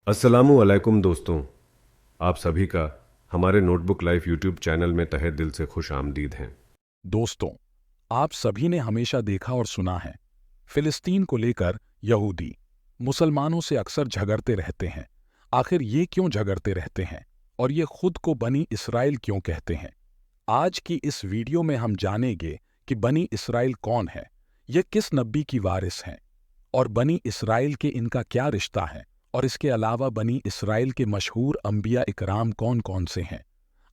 अस्सलामु अलैकुम दोस्तों, आप सभी का हमारे नोटबुक लाइफ यूट्यूब चैनल में तहे दिल से खुश आमदीद हैं। दोस्तों, आप सभी ने हमेशा देखा और सुना है, फिलिस्तीन को लेकर यहूदी मुसलमानों से अक्सर झगड़ते रहते हैं। आखिर ये क्यों झगड़ते रहते हैं और ये खुद को बनी इसराइल क्यों कहते हैं? आज की इस वीडियो में हम जानेंगे कि बनी इसराइल कौन है, ये किस नबी की वारिस हैं और बनी इसराइल के इनका क्या रिश्ता है, और इसके अलावा बनी इसराइल के मशहूर अंबिया इकराम कौन कौन से हैं।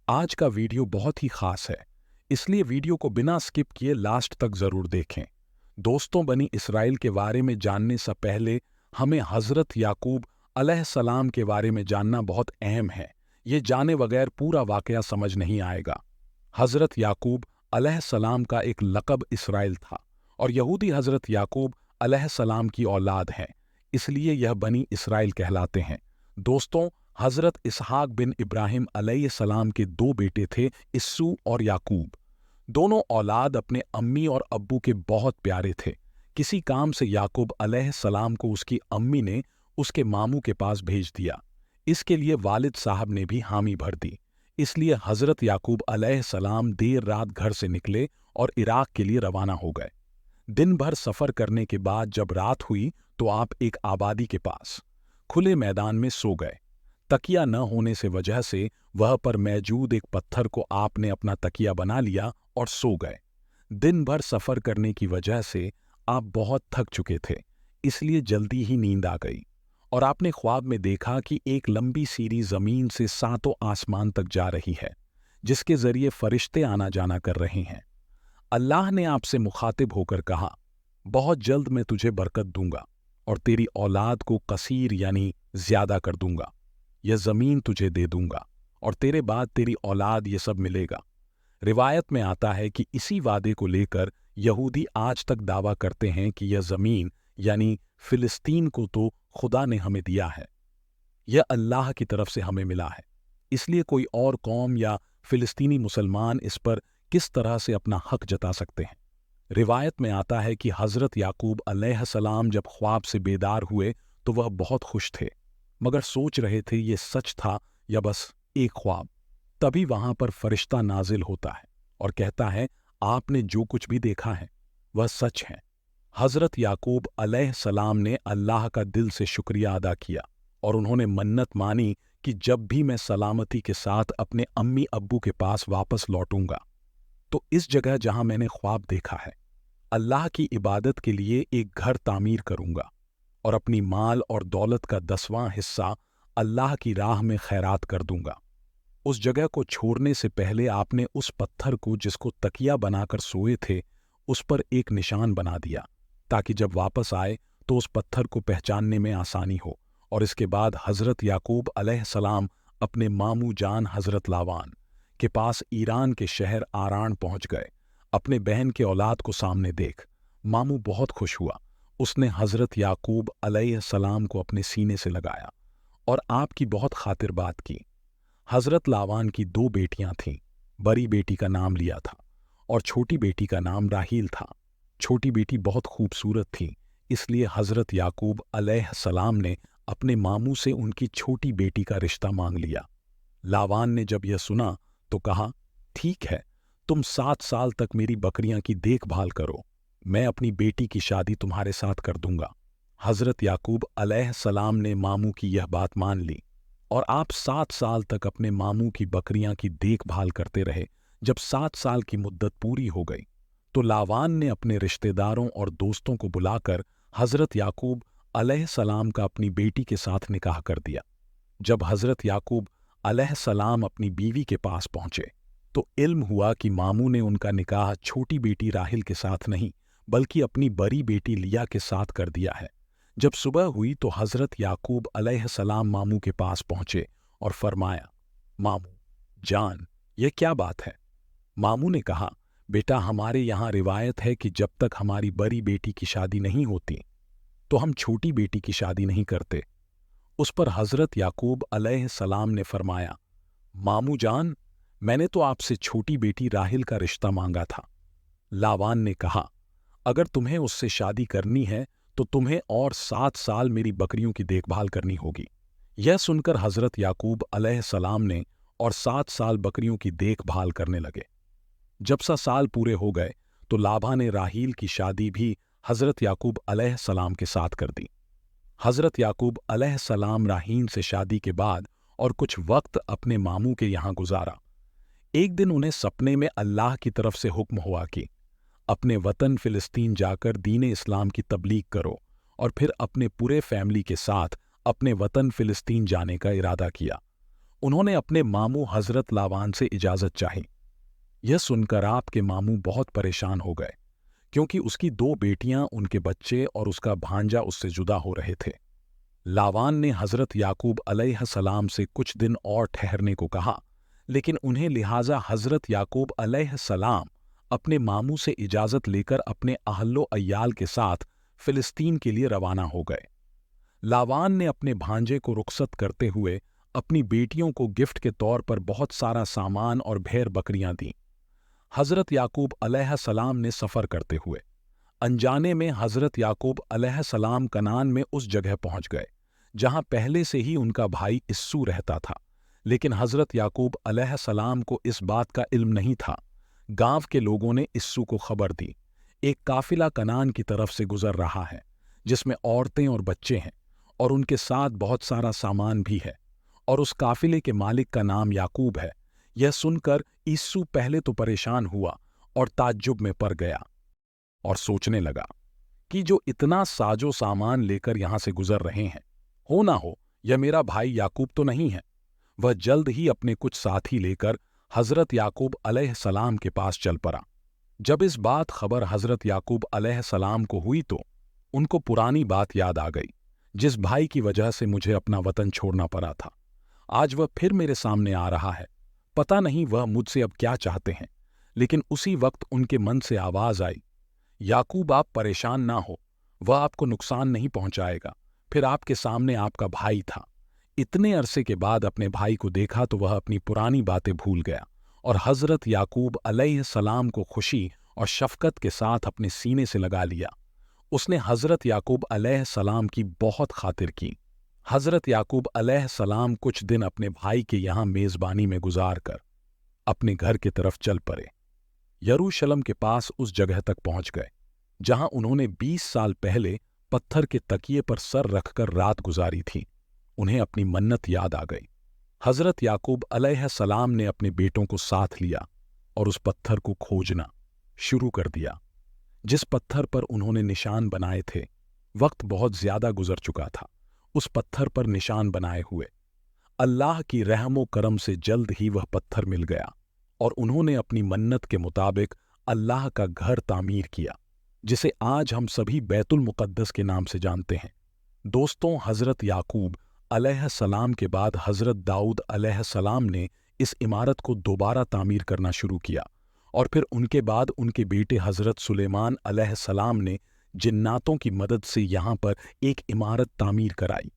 आज का वीडियो बहुत ही खास है, इसलिए वीडियो को बिना स्किप किए लास्ट तक जरूर देखें। दोस्तों, बनी इसराइल के बारे में जानने से पहले हमें हजरत याकूब अलैहिस्सलाम के बारे में जानना बहुत अहम है। ये जाने बगैर पूरा वाकया समझ नहीं आएगा। हजरत याकूब अलैहिस्सलाम का एक लक़ब इसराइल था और यहूदी हजरत याकूब अलैहिस्सलाम की औलाद हैं, इसलिए यह बनी इसराइल कहलाते हैं। दोस्तों, हजरत इसहाक बिन इब्राहिम अलैहिस्सलाम के दो बेटे थे, इस्सू और याकूब। दोनों औलाद अपने अम्मी और अब्बू के बहुत प्यारे थे। किसी काम से याकूब अलैहिस्सलाम को उसकी अम्मी ने उसके मामू के पास भेज दिया। इसके लिए वालिद साहब ने भी हामी भर दी। इसलिए हजरत याकूब अलैहिस्सलाम देर रात घर से निकले और इराक के लिए रवाना हो गए। दिन भर सफर करने के बाद जब रात हुई तो आप एक आबादी के पास खुले मैदान में सो गए। तकिया न होने से वजह से वह पर मौजूद एक पत्थर को आपने अपना तकिया बना लिया और सो गए। दिन भर सफर करने की वजह से आप बहुत थक चुके थे, इसलिए जल्दी ही नींद आ गई और आपने ख्वाब में देखा कि एक लंबी सीढ़ी जमीन से सातों आसमान तक जा रही है, जिसके जरिए फरिश्ते आना जाना कर रहे हैं। अल्लाह ने आपसे मुखातिब होकर कहा, बहुत जल्द मैं तुझे बरकत दूंगा और तेरी औलाद को कसीर यानी ज्यादा कर दूंगा। यह जमीन तुझे दे दूंगा और तेरे बाद तेरी औलाद ये सब मिलेगा। रिवायत में आता है कि इसी वादे को लेकर यहूदी आज तक दावा करते हैं कि यह जमीन यानी फिलिस्तीन को तो खुदा ने हमें दिया है, यह अल्लाह की तरफ से हमें मिला है। इसलिए कोई और कौम या फिलिस्तीनी मुसलमान इस पर किस तरह से अपना हक जता सकते हैं। रिवायत में आता है कि हजरत याकूब अलैहिस्सलाम जब ख्वाब से बेदार हुए तो वह बहुत खुश थे, मगर सोच रहे थे ये सच था या बस एक ख्वाब। तभी वहां पर फरिश्ता नाजिल होता है और कहता है, आपने जो कुछ भी देखा है वह सच है। हजरत याकूब अलैहिस्सलाम ने अल्लाह का दिल से शुक्रिया अदा किया और उन्होंने मन्नत मानी कि जब भी मैं सलामती के साथ अपने अम्मी अब्बू के पास वापस लौटूंगा तो इस जगह जहां मैंने ख्वाब देखा है, अल्लाह की इबादत के लिए एक घर तामीर करूंगा और अपनी माल और दौलत का 10वां हिस्सा अल्लाह की राह में खैरात कर दूंगा। उस जगह को छोड़ने से पहले आपने उस पत्थर को जिसको तकिया बनाकर सोए थे उस पर एक निशान बना दिया, ताकि जब वापस आए तो उस पत्थर को पहचानने में आसानी हो। और इसके बाद हजरत याकूब अलैहिस्सलाम अपने मामू जान हजरत लावान के पास ईरान के शहर आरान पहुंच गए। अपने बहन के औलाद को सामने देख मामू बहुत खुश हुआ। उसने हजरत याकूब अलैहिस्सलाम को अपने सीने से लगाया और आपकी बहुत खातिर बात की। हजरत लावान की दो बेटियां थीं। बड़ी बेटी का नाम लिया था और छोटी बेटी का नाम राहील था। छोटी बेटी बहुत खूबसूरत थी, इसलिए हजरत याकूब अलैहिस्सलाम ने अपने मामू से उनकी छोटी बेटी का रिश्ता मांग लिया। लावान ने जब यह सुना तो कहा, ठीक है, तुम 7 साल तक मेरी बकरियां की देखभाल करो, मैं अपनी बेटी की शादी तुम्हारे साथ कर दूंगा। हजरत याकूब अलैहिस्सलाम ने मामू की यह बात मान ली और आप 7 साल तक अपने मामू की बकरियां की देखभाल करते रहे। जब 7 साल की मुद्दत पूरी हो गई तो लावान ने अपने रिश्तेदारों और दोस्तों को बुलाकर हजरत याकूब अलैहिस्सलाम का अपनी बेटी के साथ निकाह कर दिया। जब हजरत याकूब अलैहिस्सलाम अपनी बीवी के पास पहुंचे तो इल्म हुआ कि मामू ने उनका निकाह छोटी बेटी राहिल के साथ नहीं बल्कि अपनी बड़ी बेटी लिया के साथ कर दिया है। जब सुबह हुई तो हजरत याकूब अलैहिस्सलाम मामू के पास पहुंचे और फरमाया, मामू जान, यह क्या बात है? मामू ने कहा, बेटा, हमारे यहाँ रिवायत है कि जब तक हमारी बड़ी बेटी की शादी नहीं होती तो हम छोटी बेटी की शादी नहीं करते। उस पर हजरत याकूब अलैहिस्सलाम ने फरमाया, मामू जान, मैंने तो आपसे छोटी बेटी राहिल का रिश्ता मांगा था। लावान ने कहा, अगर तुम्हें उससे शादी करनी है तो तुम्हें और 7 साल मेरी बकरियों की देखभाल करनी होगी। यह सुनकर हजरत याकूब अलैहिस्सलाम ने और 7 साल बकरियों की देखभाल करने लगे। जब 7 साल पूरे हो गए तो लाबा ने राहील की शादी भी हजरत याकूब अलैहिस्सलाम के साथ कर दी। हजरत याकूब अलैहिस्सलाम राहील से शादी के बाद और कुछ वक्त अपने मामू के यहाँ गुजारा। एक दिन उन्हें सपने में अल्लाह की तरफ से हुक्म हुआ कि अपने वतन फिलिस्तीन जाकर दीन इस्लाम की तबलीग करो, और फिर अपने पूरे फैमिली के साथ अपने वतन फिलिस्तीन जाने का इरादा किया। उन्होंने अपने मामू हजरत लावान से इजाजत चाही। यह सुनकर आपके मामू बहुत परेशान हो गए, क्योंकि उसकी 2 बेटियां, उनके बच्चे और उसका भांजा उससे जुदा हो रहे थे। लावान ने हजरत याकूब अलैहिस्सलाम से कुछ दिन और ठहरने को कहा, लेकिन उन्हें लिहाजा हजरत याकूब अलैहिस्सलाम अपने मामू से इजाजत लेकर अपने अहलो अय्याल के साथ फिलिस्तीन के लिए रवाना हो गए। लावान ने अपने भांजे को रुखसत करते हुए अपनी बेटियों को गिफ्ट के तौर पर बहुत सारा सामान और भेड़ बकरियां दी। हजरत याकूब अलैहिस्सलाम ने सफर करते हुए अनजाने में हजरत याकूब अलैहिस्सलाम कनान में उस जगह पहुंच गए जहां पहले से ही उनका भाई इस्सू रहता था, लेकिन हजरत याकूब अलैहिस्सलाम को इस बात का इल्म नहीं था। गांव के लोगों ने इस्सू को खबर दी, एक काफिला कनान की तरफ से गुजर रहा है जिसमें औरतें और बच्चे हैं और उनके साथ बहुत सारा सामान भी है, और उस काफिले के मालिक का नाम याकूब है। यह सुनकर इस्सू पहले तो परेशान हुआ और ताज्जुब में पड़ गया और सोचने लगा कि जो इतना साजो सामान लेकर यहां से गुजर रहे हैं, हो ना हो यह मेरा भाई याकूब तो नहीं है। वह जल्द ही अपने कुछ साथी लेकर हजरत याकूब अलैहिस्सलाम के पास चल पड़ा। जब इस बात खबर हजरत याकूब अलैहिस्सलाम को हुई तो उनको पुरानी बात याद आ गई, जिस भाई की वजह से मुझे अपना वतन छोड़ना पड़ा था, आज वह फिर मेरे सामने आ रहा है। पता नहीं वह मुझसे अब क्या चाहते हैं। लेकिन उसी वक्त उनके मन से आवाज आई, याकूब आप परेशान ना हो, वह आपको नुकसान नहीं पहुंचाएगा। फिर आपके सामने आपका भाई था। इतने अरसे के बाद अपने भाई को देखा तो वह अपनी पुरानी बातें भूल गया और हजरत याकूब अलैहिस्सलाम को खुशी और शफकत के साथ अपने सीने से लगा लिया। उसने हजरत याकूब अलैहिस्सलाम की बहुत खातिर की। हजरत याकूब अलैहिस्सलाम कुछ दिन अपने भाई के यहाँ मेजबानी में गुजार कर अपने घर की तरफ चल पड़े। यरूशलेम के पास उस जगह तक पहुंच गए जहां उन्होंने 20 साल पहले पत्थर के तकिए पर सर रखकर रात गुजारी थी। उन्हें अपनी मन्नत याद आ गई। हजरत याकूब अलैहिस्सलाम ने अपने बेटों को साथ लिया और उस पत्थर को खोजना शुरू कर दिया जिस पत्थर पर उन्होंने निशान बनाए थे। वक्त बहुत ज्यादा गुजर चुका था उस पत्थर पर निशान बनाए हुए। अल्लाह की रहमो करम से जल्द ही वह पत्थर मिल गया और उन्होंने अपनी मन्नत के मुताबिक अल्लाह का घर तामीर किया, जिसे आज हम सभी बैतुल मुक़द्दस के नाम से जानते हैं। दोस्तों, हजरत याकूब अलैहिस्सलाम के बाद हजरत दाऊद अलैहिस्सलाम ने इस इमारत को दोबारा तामीर करना शुरू किया और फिर उनके बाद उनके बेटे हजरत सुलेमान अलैहिस्सलाम ने जिन्नातों की मदद से यहाँ पर एक इमारत तामीर कराई।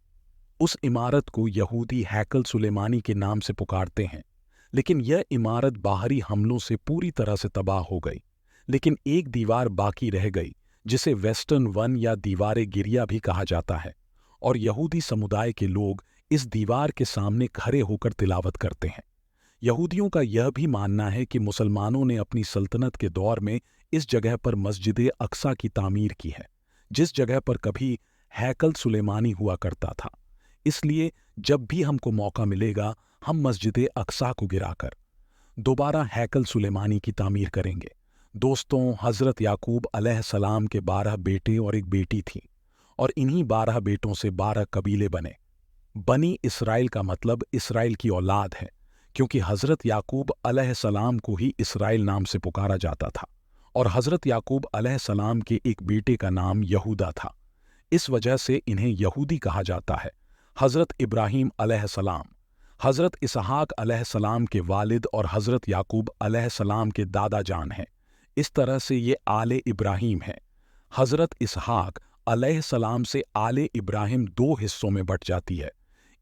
उस इमारत को यहूदी हैकल सुलेमानी के नाम से पुकारते हैं, लेकिन यह इमारत बाहरी हमलों से पूरी तरह से तबाह हो गई। लेकिन एक दीवार बाकी रह गई जिसे वेस्टर्न वन या दीवारे गिरिया भी कहा जाता है, और यहूदी समुदाय के लोग इस दीवार के सामने खड़े होकर तिलावत करते हैं। यहूदियों का यह भी मानना है कि मुसलमानों ने अपनी सल्तनत के दौर में इस जगह पर मस्जिद अक्सा की तामीर की है, जिस जगह पर कभी हैकल सुलेमानी हुआ करता था। इसलिए जब भी हमको मौका मिलेगा हम मस्जिद अक्सा को गिराकर दोबारा हैकल सुलेमानी की तामीर करेंगे। दोस्तों, हजरत याकूब अलैहिस्सलाम के 12 बेटे और एक बेटी थी, और इन्हीं 12 बेटों से 12 कबीले बने। बनी इसराइल का मतलब इसराइल की औलाद है, क्योंकि हजरत याकूब अलैहिस्सलाम को ही इसराइल नाम से पुकारा जाता था, और हजरत याकूब अलैहिस्सलाम के एक बेटे का नाम यहूदा था। इस वजह से इन्हें यहूदी कहा जाता है। हजरत इब्राहीम अलैहिस्सलाम हजरत इसहाक अलैहिस्सलाम के वालिद और हजरत याकूब अलैहिस्सलाम के दादा जान हैं। इस तरह से ये आले इब्राहीम है। हजरत इसहाक अलैहिस्सलाम से आले इब्राहिम 2 हिस्सों में बट जाती है।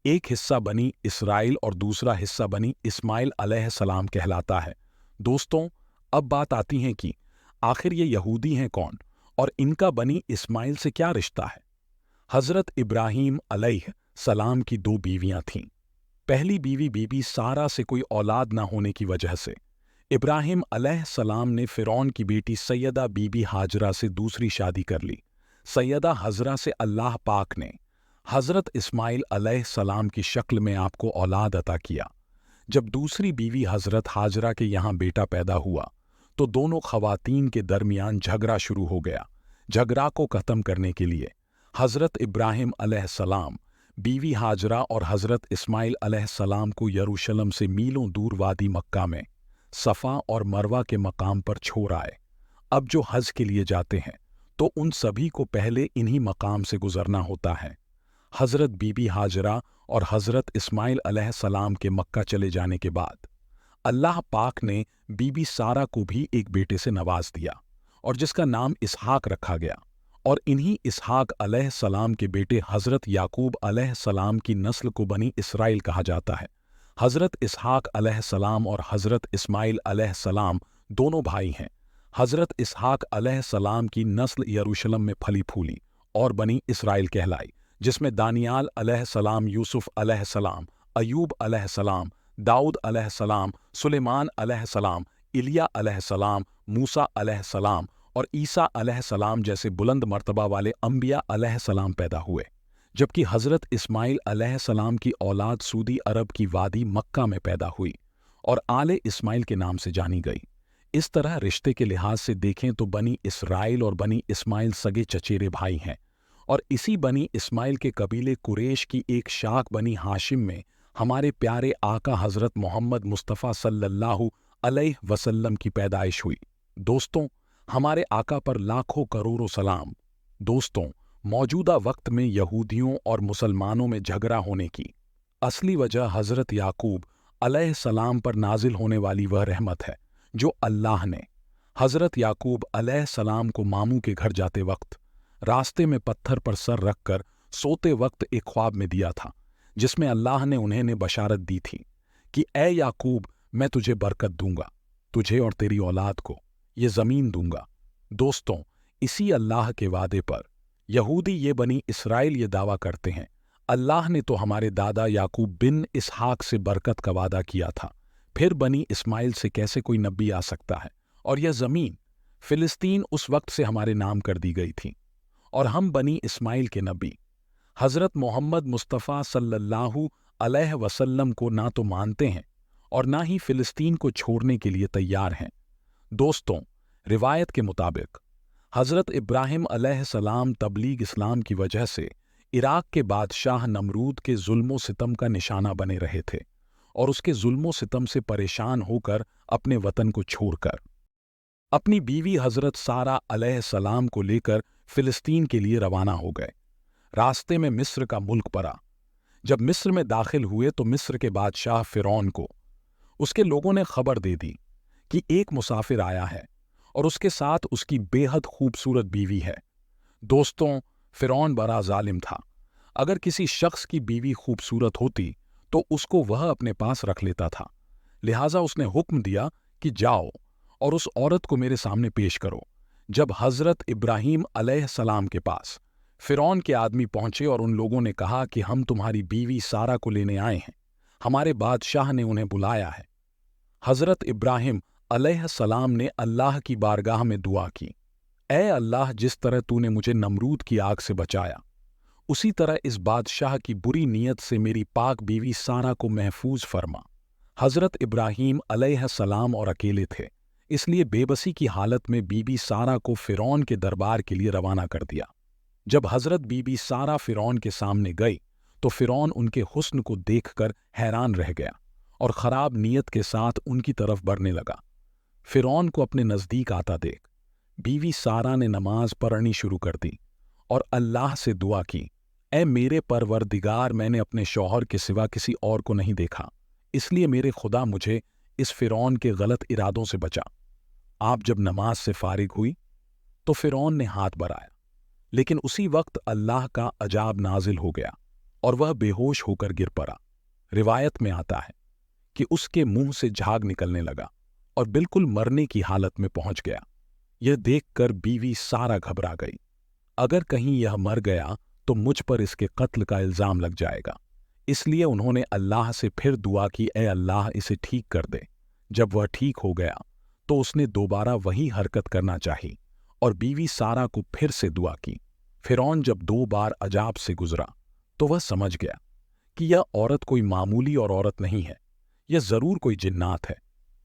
एक हिस्सा बनी इसराइल और दूसरा हिस्सा बनी इस्माइल अलैहिस्सलाम कहलाता है। दोस्तों, अब बात आती है कि आखिर ये यहूदी हैं कौन और इनका बनी इस्माइल से क्या रिश्ता है। हजरत इब्राहीम अलैहि सलाम की 2 बीवियां थीं। पहली बीवी बीबी सारा से कोई औलाद ना होने की वजह से इब्राहिम अलैहिस्सलाम ने फ़िरौन की बेटी सैयदा बीबी हाजरा से दूसरी शादी कर ली। सैयदा हजरा से अल्लाह पाक ने हज़रत इस्माइल अलैहिस्सलाम की शक्ल में आपको औलाद अता किया। जब दूसरी बीवी हज़रत हाजरा के यहाँ बेटा पैदा हुआ तो दोनों ख़वातीन के दरमियान झगड़ा शुरू हो गया। झगड़ा को ख़त्म करने के लिए हज़रत इब्राहिम अलैहिस्सलाम बीवी हाजरा और हज़रत इस्माइल अलैहिस्सलाम को यरूशलेम से मीलों दूर वादी मक्का में सफ़ा और मरवा के मकाम पर छोड़ आए। अब जो हज के लिए जाते हैं तो उन सभी को पहले इन्हीं मकाम से गुजरना होता है। हज़रत बीबी हाजरा और हज़रत इस्माइल अलैहिस्सलाम के मक्का चले जाने के बाद अल्लाह पाक ने बीबी सारा को भी एक बेटे से नवाज दिया और जिसका नाम इसहाक रखा गया, और इन्हीं इसहाक अलैहिस्सलाम के बेटे हज़रत याकूब अलैहिस्सलाम की नस्ल को बनी इसराइल कहा जाता है। हज़रत इसहाक अलैहिस्सलाम और हज़रत इस्माइल अलैहिस्सलाम दोनों भाई हैं। हज़रत इसहाक अलैहिस्सलाम की नस्ल यरूशलेम में फली फूली और बनी इसराइल कहलाई, जिसमें दानियाल अलैहिस्सलाम, यूसुफ अलैहिस्सलाम, अयूब अलैहिस्सलाम, दाऊद अलैहिस्सलाम, सुलेमान अलैहिस्सलाम, इलिया अलैहिस्सलाम, मूसा अलैहिस्सलाम और ईसा अलैहिस्सलाम जैसे बुलंद मर्तबा वाले अंबिया अलैहिस्सलाम पैदा हुए। जबकि हज़रत इस्माइल अलैहिस्सलाम की औलाद सऊदी अरब की वादी मक्का में पैदा हुई और आले इस्माइल के नाम से जानी गई। इस तरह रिश्ते के लिहाज से देखें तो बनी इसराइल और बनी इस्माइल सगे चचेरे भाई हैं, और इसी बनी इस्माइल के कबीले कुरैश की एक शाख बनी हाशिम में हमारे प्यारे आका हज़रत मोहम्मद मुस्तफ़ा सल्लल्लाहु अलैहि वसल्लम की पैदाइश हुई। दोस्तों, हमारे आका पर लाखों करोड़ों सलाम। दोस्तों, मौजूदा वक्त में यहूदियों और मुसलमानों में झगड़ा होने की असली वजह हज़रत याकूब अलैहिस्सलाम पर नाजिल होने वाली वह रहमत है जो अल्लाह ने हज़रत याकूब अलैहिस्सलाम को मामू के घर जाते वक्त रास्ते में पत्थर पर सर रखकर सोते वक्त एक ख्वाब में दिया था, जिसमें अल्लाह ने उन्हें बशारत दी थी कि ए याकूब, मैं तुझे बरकत दूंगा, तुझे और तेरी औलाद को ये ज़मीन दूंगा। दोस्तों, इसी अल्लाह के वादे पर यहूदी ये बनी इसराइल ये दावा करते हैं, अल्लाह ने तो हमारे दादा याकूब बिन इसहाक से बरकत का वादा किया था, फिर बनी इस्माइल से कैसे कोई नबी आ सकता है, और यह ज़मीन फ़िलिस्तीन उस वक्त से हमारे नाम कर दी गई थी, और हम बनी इस्माइल के नबी हज़रत मोहम्मद मुस्तफ़ा सल्लल्लाहु अलैहि वसल्लम को ना तो मानते हैं और ना ही फ़िलिस्तीन को छोड़ने के लिए तैयार हैं। दोस्तों, रिवायत के मुताबिक हज़रत इब्राहिम अलैहिस्सलाम तबलीग इस्लाम की वजह से इराक के बादशाह नमरूद के जुल्मो सितम का निशाना बने रहे थे और उसके जुल्मो सितम से परेशान होकर अपने वतन को छोड़कर अपनी बीवी हज़रत सारा अलैहिस्सलाम को लेकर फ़िलिस्तीन के लिए रवाना हो गए। रास्ते में मिस्र का मुल्क पड़ा। जब मिस्र में दाखिल हुए तो मिस्र के बादशाह फ़िरौन को उसके लोगों ने खबर दे दी कि एक मुसाफिर आया है और उसके साथ उसकी बेहद खूबसूरत बीवी है। दोस्तों, फ़िरौन बड़ा जालिम था। अगर किसी शख्स की बीवी खूबसूरत होती तो उसको वह अपने पास रख लेता था। लिहाजा उसने हुक्म दिया कि जाओ और उस औरत को मेरे सामने पेश करो। जब हज़रत इब्राहीम अलैहिस्सलाम के पास फ़िरौन के आदमी पहुंचे और उन लोगों ने कहा कि हम तुम्हारी बीवी सारा को लेने आए हैं, हमारे बादशाह ने उन्हें बुलाया है। हज़रत इब्राहिम अलैहिस्सलाम ने अल्लाह की बारगाह में दुआ की, ए अल्लाह, जिस तरह तूने मुझे नमरूद की आग से बचाया, उसी तरह इस बादशाह की बुरी नीयत से मेरी पाक बीवी सारा को महफूज फरमा। हज़रत इब्राहीम अलैहिस्सलाम और अकेले थे, इसलिए बेबसी की हालत में बीबी सारा को फ़िरौन के दरबार के लिए रवाना कर दिया। जब हज़रत बीबी सारा फ़िरौन के सामने गई तो फ़िरौन उनके हुस्न को देखकर हैरान रह गया और ख़राब नीयत के साथ उनकी तरफ बढ़ने लगा। फ़िरौन को अपने नज़दीक आता देख बीवी सारा ने नमाज पढ़नी शुरू कर दी और अल्लाह से दुआ की, ए मेरे परवरदिगार, मैंने अपने शौहर के सिवा किसी और को नहीं देखा, इसलिए मेरे खुदा मुझे इस फ़िरौन के गलत इरादों से बचा। आप जब नमाज से फारिग हुई तो फ़िरौन ने हाथ बढ़ाया, लेकिन उसी वक्त अल्लाह का अजाब नाजिल हो गया और वह बेहोश होकर गिर पड़ा। रिवायत में आता है कि उसके मुंह से झाग निकलने लगा और बिल्कुल मरने की हालत में पहुंच गया। यह देखकर बीवी सारा घबरा गई। अगर कहीं यह मर गया तो तो मुझ पर इसके कत्ल का इल्जाम लग जाएगा। इसलिए उन्होंने अल्लाह से फिर दुआ की, ए अल्लाह इसे ठीक कर दे। जब वह ठीक हो गया तो उसने दोबारा वही हरकत करना चाही और बीवी सारा को फिर से दुआ की। फिरौन जब 2 बार अजाब से गुजरा तो वह समझ गया कि यह औरत कोई मामूली और औरत नहीं है, यह जरूर कोई जिन्नात है।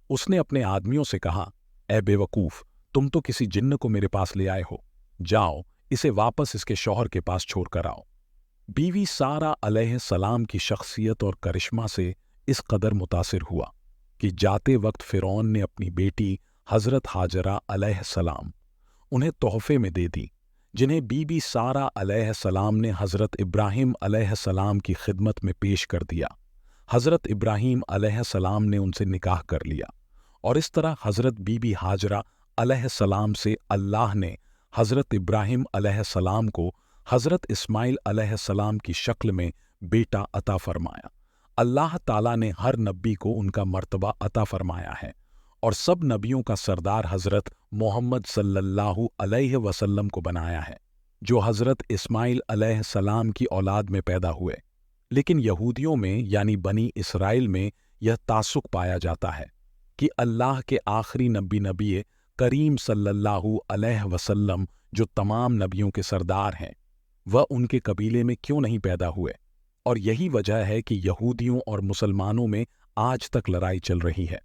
उसने अपने आदमियों से कहा, ए बेवकूफ, तुम तो किसी जिन्न को मेरे पास ले आए हो, जाओ इसे वापस इसके शौहर के पास छोड़ कर आओ। बीवी सारा अलैहिस्सलाम की शख्सियत और करिश्मा से इस कदर मुतासिर हुआ कि जाते वक्त फिरौन ने अपनी बेटी हजरत हाजरा अलैहिस्सलाम उन्हें तोहफे में दे दी, जिन्हें बीबी सारा अलैहिस्सलाम ने हजरत इब्राहिम अलैहिस्सलाम की खिदमत में पेश कर दिया। हजरत इब्राहिम अलैहिस्सलाम ने उनसे निकाह कर लिया और इस तरह हजरत बीबी हाजरा अलैहिस्सलाम से अल्लाह ने हजरत इब्राहिम अलैहिस्सलाम को हजरत इस्माइल अलैहिस्सलाम की शक्ल में बेटा अता फरमाया। अल्लाह ताला ने हर नबी को उनका मर्तबा अता फरमाया है और सब नबियों का सरदार हजरत मोहम्मद सल्लल्लाहु अलैहि वसल्लम को बनाया है, जो हजरत इस्माइल अलैहिस्सलाम की औलाद में पैदा हुए। लेकिन यहूदियों में यानी बनी इसराइल में यह तासुक पाया जाता है कि अल्लाह के आखिरी नबी करीम सल्लल्लाहु अलैहि वसल्लम, जो तमाम नबियों के सरदार हैं, वह उनके कबीले में क्यों नहीं पैदा हुए। और यही वजह है कि यहूदियों और मुसलमानों में आज तक लड़ाई चल रही है।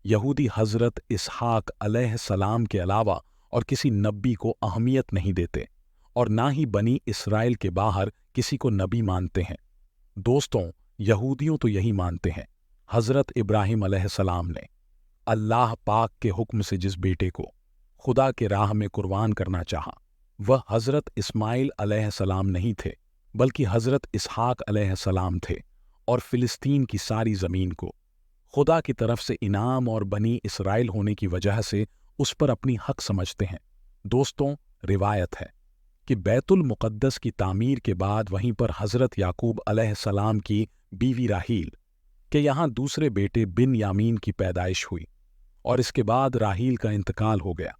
यहूदी हजरत इसहाक अलैहिस्सलाम के अलावा और किसी नबी को अहमियत नहीं देते और ना ही बनी इसराइल के बाहर किसी को नबी मानते हैं। दोस्तों, यहूदियों तो यही मानते हैं। हजरत इब्राहिम अलैहिस्सलाम ने अल्लाह पाक के हुक्म से जिस बेटे को खुदा के राह में कुर्बान करना चाहा, वह हजरत इस्माइल अलैहिस्सलाम नहीं थे, बल्कि हजरत इसहाक अलैहिस्सलाम थे और फिलिस्तीन की सारी जमीन को खुदा की तरफ से इनाम और बनी इसराइल होने की वजह से उस पर अपनी हक समझते हैं। दोस्तों, रिवायत है कि बैतुल मुक़द्दस की तामीर के बाद वहीं पर हजरत याकूब अलैहिस्सलाम की बीवी राहील के यहाँ दूसरे बेटे बिन यामीन की पैदाइश हुई और इसके बाद राहील का इंतकाल हो गया।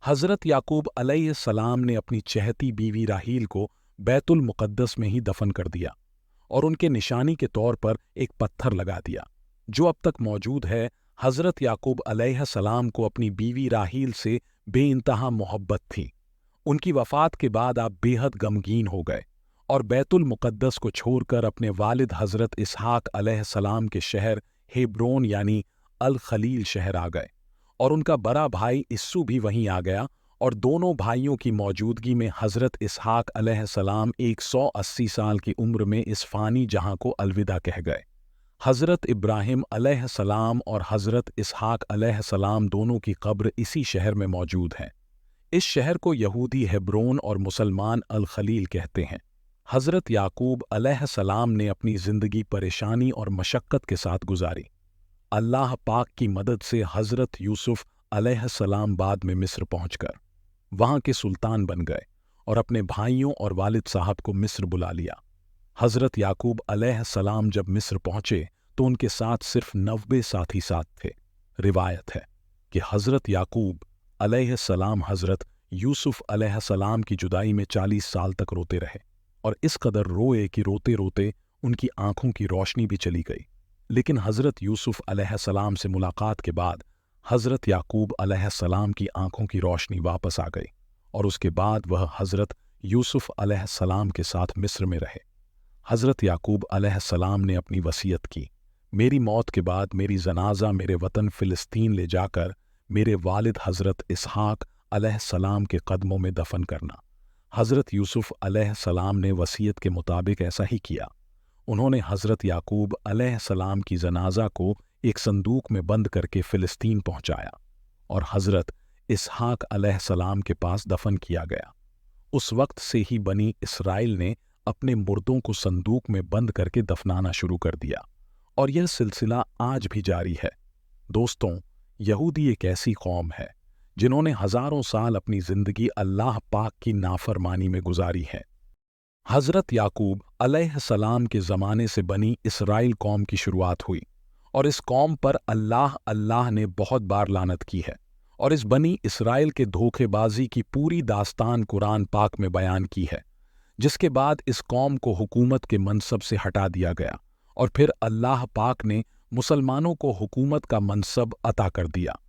हजरत याकूब अलैहिस्सलाम ने अपनी चहती बीवी राहील को बैतुल मुक़द्दस में ही दफन कर दिया और उनके निशानी के तौर पर एक पत्थर लगा दिया, जो अब तक मौजूद है। हजरत याकूब अलैहिस्सलाम को अपनी बीवी राहील से बेइंतहा मोहब्बत थी। उनकी वफ़ात के बाद आप बेहद गमगीन हो गए और बैतुल मुक़द्दस को छोड़कर अपने वालिद हजरत इसहाक अलैहिस्सलाम के शहर हेब्रोन यानी अल खलील शहर आ गए और उनका बड़ा भाई इस्सू भी वहीं आ गया और दोनों भाइयों की मौजूदगी में हजरत इसहाक अलैहिस्सलाम 180 साल की उम्र में इस फ़ानी जहां को अलविदा कह गए। हजरत इब्राहिम अलैहिस्सलाम और हजरत इसहाक अलैहिस्सलाम दोनों की कब्र इसी शहर में मौजूद हैं। इस शहर को यहूदी हेब्रोन और मुसलमान अल खलील कहते हैं। हजरत याकूब अलैहिस्सलाम ने अपनी ज़िंदगी परेशानी और मशक्क़त के साथ गुजारी। अल्लाह पाक की मदद से हजरत यूसुफ अलैहिस्सलाम बाद में मिस्र पहुंचकर वहां के सुल्तान बन गए और अपने भाइयों और वालिद साहब को मिस्र बुला लिया। हजरत याकूब अलैहिस्सलाम जब मिस्र पहुंचे तो उनके साथ सिर्फ 90 साथी साथ थे। रिवायत है कि हजरत याकूब अलैहिस्सलाम हजरत यूसुफ अलैहिस्सलाम की जुदाई में 40 साल तक रोते रहे और इस कदर रोए कि रोते रोते उनकी आंखों की रोशनी भी चली गई। लेकिन हजरत यूसुफ अलैहिस्सलाम से मुलाकात के बाद हजरत याकूब अलैहिस्सलाम की आंखों की रोशनी वापस आ गई और उसके बाद वह हजरत यूसुफ अलैहिस्सलाम के साथ मिस्र में रहे। हजरत याकूब अलैहिस्सलाम ने अपनी वसीयत की, मेरी मौत के बाद मेरी जनाजा मेरे वतन फिलिस्तीन ले जाकर मेरे वालिद हजरत इसहाक अलैहिस्सलाम के कदमों में दफन करना। हजरत यूसुफ अलैहिस्सलाम ने वसीयत के मुताबिक ऐसा ही किया। उन्होंने हजरत याकूब अलैहिस्सलाम की जनाजा को एक संदूक में बंद करके फिलिस्तीन पहुंचाया और हजरत इसहाक अलैहिस्सलाम के पास दफन किया गया। उस वक्त से ही बनी इसराइल ने अपने मुर्दों को संदूक में बंद करके दफनाना शुरू कर दिया और यह सिलसिला आज भी जारी है। दोस्तों, यहूदी एक ऐसी कौम है जिन्होंने हजारों साल अपनी जिंदगी अल्लाह पाक की नाफरमानी में गुजारी है। हजरत याकूब अलैहिस्सलाम के ज़माने से बनी इसराइल कौम की शुरुआत हुई और इस कौम पर अल्लाह ने बहुत बार लानत की है और इस बनी इसराइल के धोखेबाजी की पूरी दास्तान कुरान पाक में बयान की है, जिसके बाद इस कौम को हुकूमत के मनसब से हटा दिया गया और फिर अल्लाह पाक ने मुसलमानों को हुकूमत का मनसब अता कर दिया।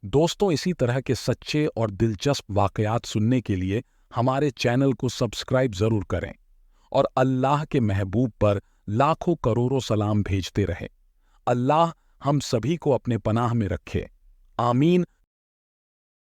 दोस्तों, इसी तरह के सच्चे और दिलचस्प वाकयात सुनने के लिए हमारे चैनल को सब्सक्राइब जरूर करें और अल्लाह के महबूब पर लाखों करोड़ों सलाम भेजते रहे। अल्लाह हम सभी को अपने पनाह में रखे। आमीन।